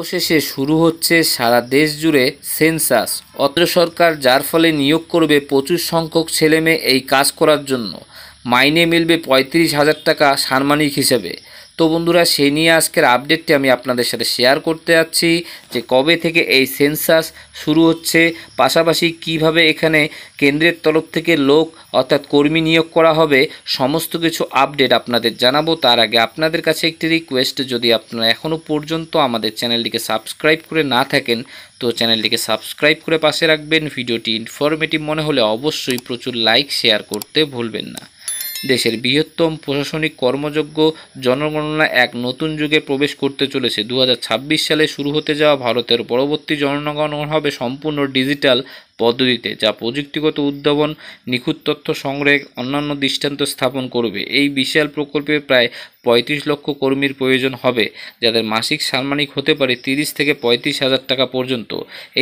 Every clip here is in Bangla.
অবশেষে শুরু হচ্ছে সারা দেশ জুড়ে সেন্সাস। অত্র সরকার যার ফলে নিয়োগ করবে প্রচুর সংখ্যক ছেলেমেয়ে এই কাজ করার জন্য। মাইনে মিলবে 35,000 টাকা সাম্মানিক হিসেবে। তো বন্ধুরা, সেই নিয়ে আজকের আপডেটটি আমি আপনাদের সাথে শেয়ার করতে যাচ্ছি যে কবে থেকে এই সেন্সাস শুরু হচ্ছে, পাশাপাশি কিভাবে এখানে কেন্দ্রের তরফ থেকে লোক অর্থাৎ কর্মী নিয়োগ করা হবে, সমস্ত কিছু আপডেট আপনাদের জানাবো। তার আগে আপনাদের কাছে একটি রিকোয়েস্ট, যদি আপনারা এখনও পর্যন্ত আমাদের চ্যানেলটিকে সাবস্ক্রাইব করে না থাকেন তো চ্যানেলটিকে সাবস্ক্রাইব করে পাশে রাখবেন। ভিডিওটি ইনফরমেটিভ মনে হলে অবশ্যই প্রচুর লাইক শেয়ার করতে ভুলবেন না। দেশের বৃহত্তম প্রশাসনিক কর্মযোগ্য জনগণনা এক নতুন যুগে প্রবেশ করতে চলেছে। 2026 সালে শুরু হতে যাওয়া ভারতের পরবর্তী জনগণনা হবে সম্পূর্ণ ডিজিটাল পদ্ধতিতে, যা প্রযুক্তিগত উদ্ভাবন, নিখুঁত তথ্য সংগ্রহে অন্যান্য দৃষ্টান্ত স্থাপন করবে। এই বিশাল প্রকল্পে প্রায় 35 লক্ষ কর্মীর প্রয়োজন হবে, যাদের মাসিক সাম্মানিক হতে পারে 30 থেকে 35,000 টাকা পর্যন্ত।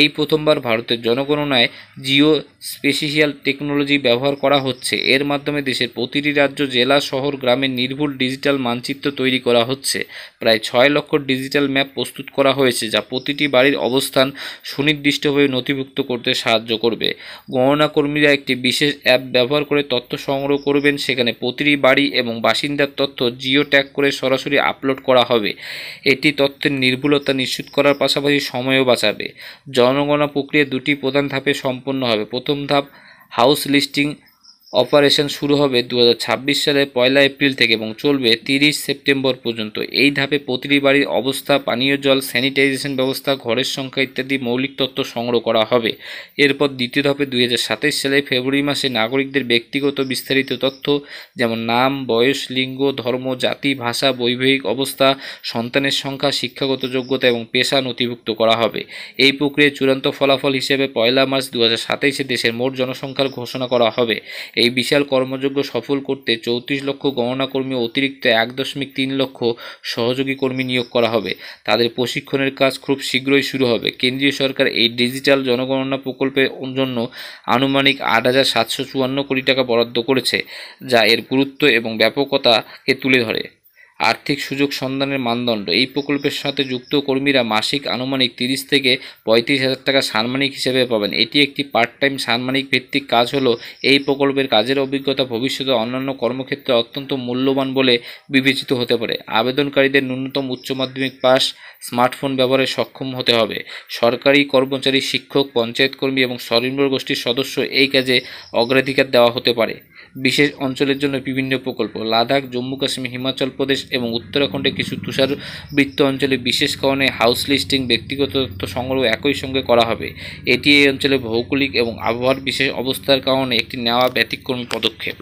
এই প্রথমবার ভারতের জনগণনায় জিও স্পেশিয়াল টেকনোলজি ব্যবহার করা হচ্ছে। এর মাধ্যমে দেশের প্রতিটি রাজ্য, জেলা, শহর, গ্রামের নির্ভুল ডিজিটাল মানচিত্র তৈরি করা হচ্ছে। প্রায় 6 লক্ষ ডিজিটাল ম্যাপ প্রস্তুত করা হয়েছে, যা প্রতিটি বাড়ির অবস্থান সুনির্দিষ্টভাবে নথিভুক্ত করতে সাহায্য করবে। গণনা কর্মীরা একটি বিশেষ অ্যাপ ব্যবহার করে তথ্য সংগ্রহ করবেন। সেখানে প্রতিটি বাড়ি এবং বাসিন্দার তথ্য জিও ট্যাগ করে সরাসরি আপলোড করা হবে। এটি তথ্যের নির্ভুলতা নিশ্চিত করার পাশাপাশি সময়ও বাঁচাবে। জনগণনা প্রক্রিয়া দুটি প্রধান ধাপে সম্পন্ন হবে। প্রথম ধাপ হাউস লিস্টিং অপারেশন শুরু হবে 2026 সালের 1 এপ্রিল থেকে এবং চলবে 30 সেপ্টেম্বর পর্যন্ত। এই ধাপে প্রতিটি বাড়ির অবস্থা, পানীয় জল, স্যানিটাইজেশন ব্যবস্থা, ঘরের সংখ্যা ইত্যাদি মৌলিক তথ্য সংগ্রহ করা হবে। এরপর দ্বিতীয় ধাপে 2027 সালের ফেব্রুয়ারি মাসে নাগরিকদের ব্যক্তিগত বিস্তারিত তথ্য, যেমন নাম, বয়স, লিঙ্গ, ধর্ম, জাতি, ভাষা, বৈবাহিক অবস্থা, সন্তানের সংখ্যা, শিক্ষাগত যোগ্যতা এবং পেশা নথিভুক্ত করা হবে। এই প্রক্রিয়ার চূড়ান্ত ফলাফল হিসেবে 1 মার্চ 2027 দেশের মোট জনসংখ্যার ঘোষণা করা হবে। এই বিশাল কর্মযজ্ঞ সফল করতে 34 লক্ষ গণনা কর্মী অতিরিক্ত 1.3 লক্ষ সহযোগী কর্মী নিয়োগ করা হবে। তাদের প্রশিক্ষণের কাজ খুব শীঘ্রই শুরু হবে। কেন্দ্রীয় সরকার এই ডিজিটাল জনগণনা প্রকল্পের জন্য আনুমানিক 8,754 কোটি টাকা বরাদ্দ করেছে, যা এর গুরুত্ব এবং ব্যাপকতাকে তুলে ধরে। আর্থিক সুযোগ সন্ধানের মানদণ্ড: এই প্রকল্পের সাথে যুক্ত কর্মীরা মাসিক আনুমানিক 30 থেকে 35,000 টাকা সাম্মানিক হিসেবে পাবেন। এটি একটি পার্ট টাইম সাম্মানিক ভিত্তিক কাজ হলো এই প্রকল্পের কাজের অভিজ্ঞতা ভবিষ্যতে অন্যান্য কর্মক্ষেত্রে অত্যন্ত মূল্যবান বলে বিবেচিত হতে পারে। আবেদনকারীদের ন্যূনতম উচ্চ মাধ্যমিক পাস, স্মার্টফোন ব্যবহারে সক্ষম হতে হবে। সরকারি কর্মচারী, শিক্ষক, পঞ্চায়েত কর্মী এবং স্বনির্ভর গোষ্ঠীর সদস্য এই কাজে অগ্রাধিকার দেওয়া হতে পারে। বিশেষ অঞ্চলের জন্য বিভিন্ন প্রকল্প: লাদাখ, জম্মু কাশ্মীর, হিমাচল প্রদেশ এবং উত্তরাখণ্ডে কিছু তুষারবৃত্ত অঞ্চলে বিশেষ কারণে হাউস লিস্টিং, ব্যক্তিগত তথ্য সংগ্রহ একই সঙ্গে করা হবে। এটি এই অঞ্চলে ভৌগোলিক এবং আবহাওয়ার বিশেষ অবস্থার কারণে একটি নেওয়া ব্যতিক্রমী পদক্ষেপ।